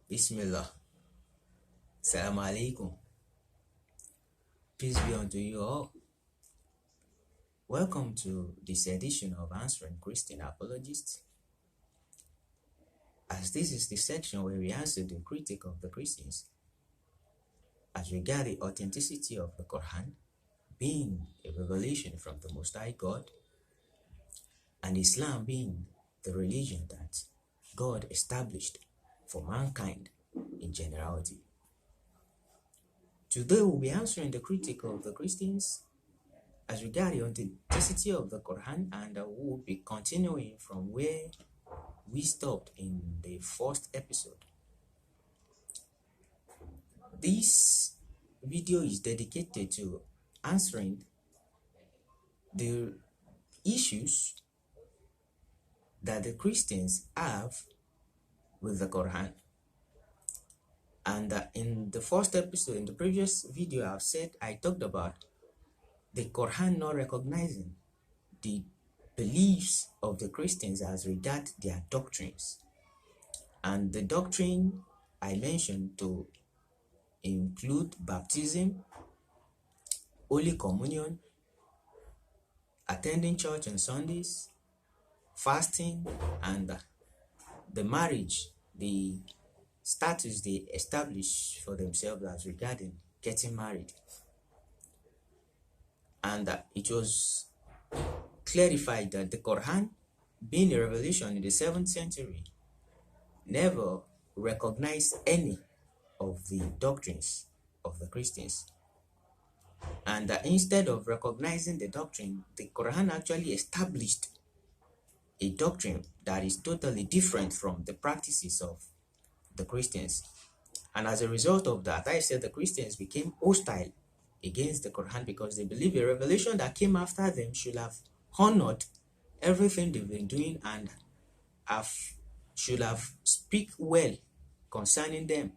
Bismillah. Assalamu alaikum. Peace be unto you all. Welcome to this edition of Answering Christian Apologists. As this is the section where we answer the critique of the Christians as regard the authenticity of the Quran being a revelation from the Most High God and Islam being the religion that God established for mankind in generality. Today we'll be answering the critique of the Christians as regard the authenticity of the Quran, and we'll be continuing from where we stopped in the first episode. This video is dedicated to answering the issues that the Christians have with the Quran. And in the first episode, in the previous video, I talked about the Quran not recognizing the beliefs of the Christians as regard their doctrines. And the doctrine I mentioned to include baptism, Holy Communion, attending church on Sundays, fasting, and the marriage, the status they establish for themselves as regarding getting married. And it was clarified that the Quran, being a revelation in the 7th century, never recognized any of the doctrines of the Christians. And instead of recognizing the doctrine, the Quran actually established a doctrine that is totally different from the practices of the Christians. And as a result of that, I said the Christians became hostile against the Quran because they believe a revelation that came after them should have honored everything they've been doing and should have speak well concerning them.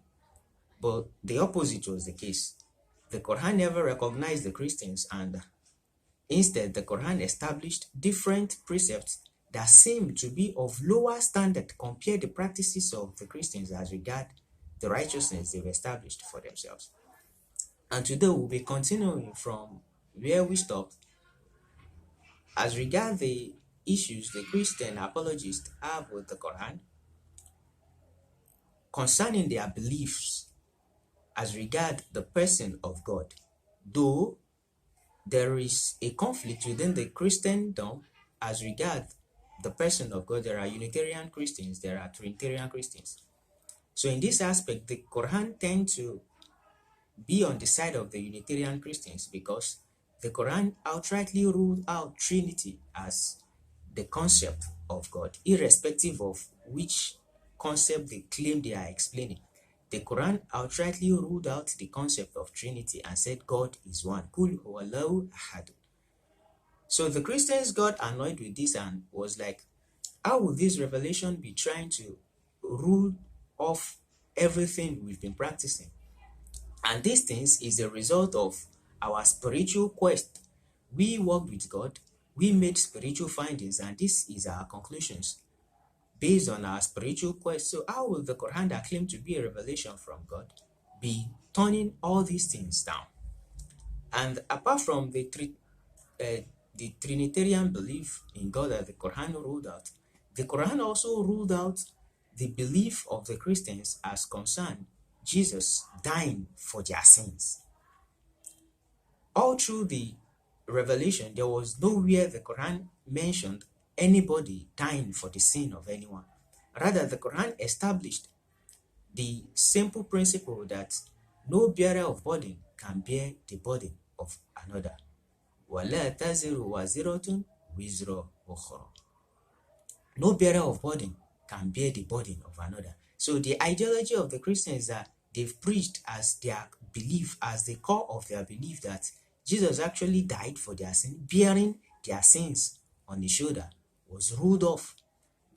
But the opposite was the case. The Quran never recognized the Christians, and instead the Quran established different precepts that seem to be of lower standard compared to the practices of the Christians as regard the righteousness they've established for themselves. And today we'll be continuing from where we stopped as regard the issues the Christian apologists have with the Quran concerning their beliefs as regard the person of God. Though there is a conflict within the Christendom as regard the person of God, there are Unitarian Christians, there are Trinitarian Christians. So in this aspect, the Quran tends to be on the side of the Unitarian Christians because the Quran outrightly ruled out Trinity as the concept of God, irrespective of which concept they claim they are explaining. The Quran outrightly ruled out the concept of Trinity and said God is one. Kul huwallahu ahad. So the Christians got annoyed with this and was like, how would this revelation be trying to rule off everything we've been practicing? And these things is a result of our spiritual quest. We worked with God, we made spiritual findings, and this is our conclusions based on our spiritual quest. So how will the Quran that claims to be a revelation from God be turning all these things down? And apart from the Trinitarian belief in God that the Quran ruled out, the Quran also ruled out the belief of the Christians as concerned Jesus dying for their sins. All through the revelation, there was nowhere the Quran mentioned anybody dying for the sin of anyone. Rather, the Quran established the simple principle that no bearer of burden can bear the burden of another. وَلَا تَزِرُ وَازِرَةٌ وِزْرَ أُخْرَى. No bearer of burden can bear the burden of another. So the ideology of the Christians is that they've preached as their belief, as the core of their belief, that Jesus actually died for their sin, bearing their sins on the shoulder, was ruled off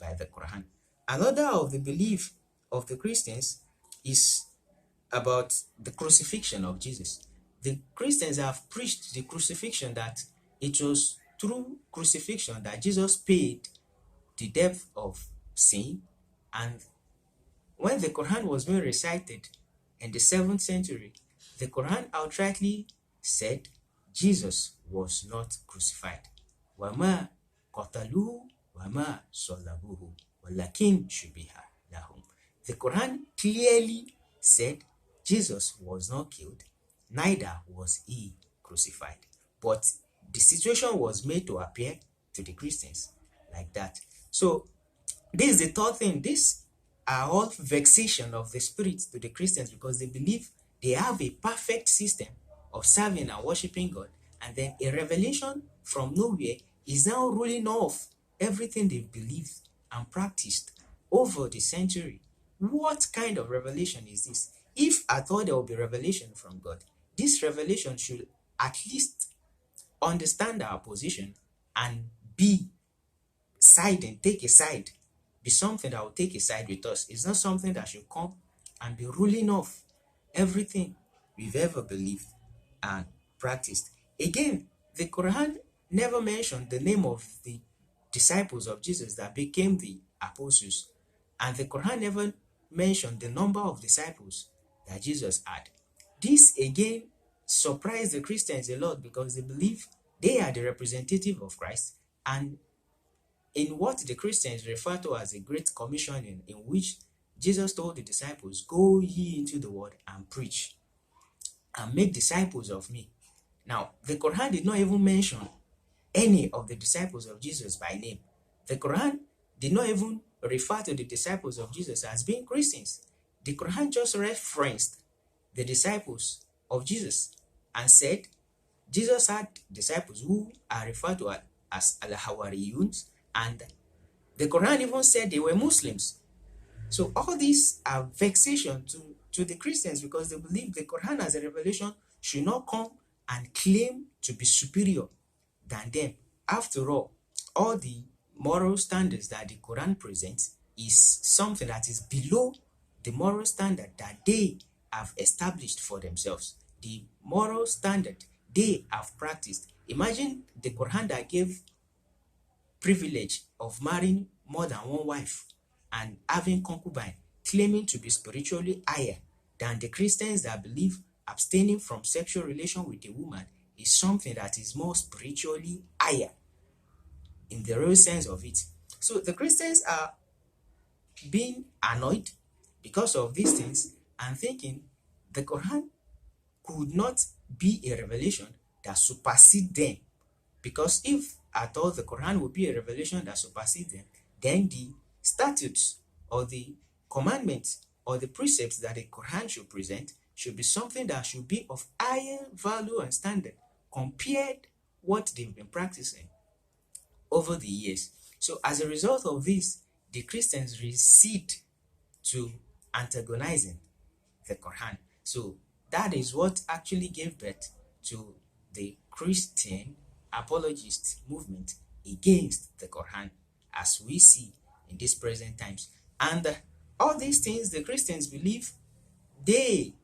by the Quran. Another of the belief of the Christians is about the crucifixion of Jesus. The Christians have preached the crucifixion, that it was through crucifixion that Jesus paid the debt of sin and when the Quran was being recited in the 7th century, the Quran outrightly said Jesus was not crucified. وَمَا قَتَلُوهُ وَمَا صَلَبُوهُ وَلَكِنْ شُبِهَ لَهُمْ. The Quran clearly said Jesus was not killed, neither was he crucified. But the situation was made to appear to the Christians like that. So this is the third thing. These are all vexation of the spirit to the Christians, because they believe they have a perfect system of serving and worshiping God, and then a revelation from nowhere is now ruling off everything they've believed and practiced over the century. What kind of revelation is this? If at all there will be revelation from God, this revelation should at least understand our position and be take a side, be something that will take a side with us. It's not something that should come and be ruling off everything we've ever believed and practiced. Again, the Quran never mentioned the name of the disciples of Jesus that became the apostles, and the Quran never mentioned the number of disciples that Jesus had. This again surprised the Christians a lot, because they believe they are the representative of Christ, and in what the Christians refer to as a great commission, in which Jesus told the disciples, "Go ye into the world and preach and make disciples of me." Now, the Quran did not even mention any of the disciples of Jesus by name. The Quran did not even refer to the disciples of Jesus as being Christians. The Quran just referenced the disciples of Jesus and said Jesus had disciples who are referred to as al-Hawariyuns, and the Quran even said they were Muslims. So all these are vexation to the Christians, because they believe the Quran as a revelation should not come and claim to be superior than them. After all the moral standards that the Quran presents is something that is below the moral standard that they have established for themselves, the moral standard they have practiced. Imagine the Quran that gave privilege of marrying more than one wife and having concubine, claiming to be spiritually higher than the Christians that believe abstaining from sexual relation with a woman is something that is more spiritually higher in the real sense of it. So the Christians are being annoyed because of these things and thinking the Quran could not be a revelation that supersedes them. Because if at all the Quran would be a revelation that supersedes them, then the statutes or the commandments or the precepts that the Quran should present should be something that should be of higher value and standard compared what they've been practicing over the years. So as a result of this, the Christians recede to antagonizing the Quran. So that is what actually gave birth to the Christian Apologist movement against the Quran, as we see in these present times. And all these things, the Christians believe they,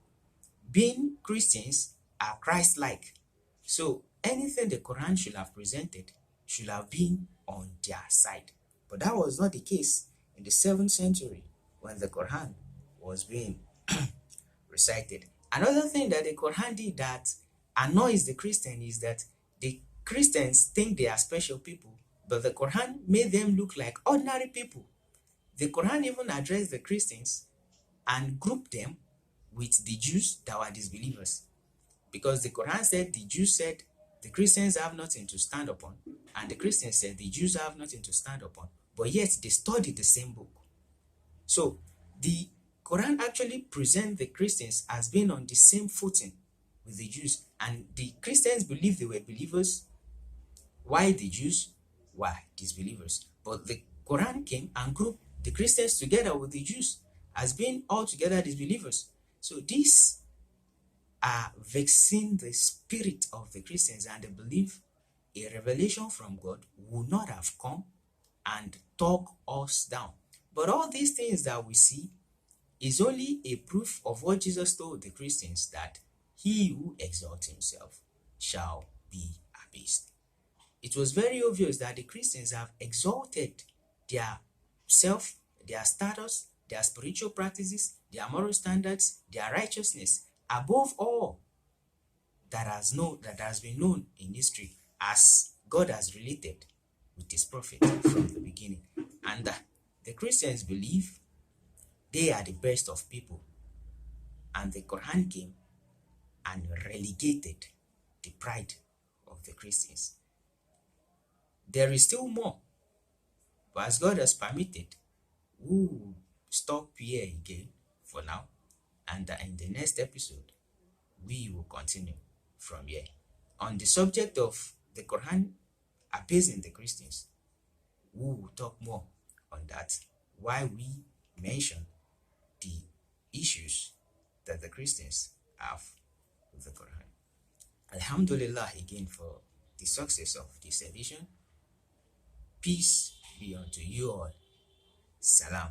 being Christians, are Christ-like. So anything the Quran should have presented should have been on their side. But that was not the case in the 7th century when the Quran was being recited. Another thing that the Quran did that annoys the Christian is that the Christians think they are special people, but the Quran made them look like ordinary people. The Quran even addressed the Christians and grouped them with the Jews that were disbelievers. Because the Quran said, the Jews said, the Christians have nothing to stand upon, and the Christians said, the Jews have nothing to stand upon, but yet they studied the same book. So the Quran actually presents the Christians as being on the same footing with the Jews, and the Christians believed they were believers, while the Jews were disbelievers. But the Quran came and grouped the Christians together with the Jews as being altogether disbelievers. So these are vexing the spirit of the Christians, and they believe a revelation from God would not have come and talk us down. But all these things that we see is only a proof of what Jesus told the Christians, that he who exalts himself shall be abased. It was very obvious that the Christians have exalted their self, their status, their spiritual practices, their moral standards, their righteousness, above all that has been known in history as God has related with his prophet from the beginning. And the Christians believe they are the best of people, and the Quran came and relegated the pride of the Christians. There is still more, but as God has permitted, we will stop here again for now, and in the next episode we will continue from here. On the subject of the Quran appeasing the Christians, we will talk more on that, why we mention the issues that the Christians have with the Quran. Alhamdulillah again for the success of this edition. Peace be unto you all. Salam.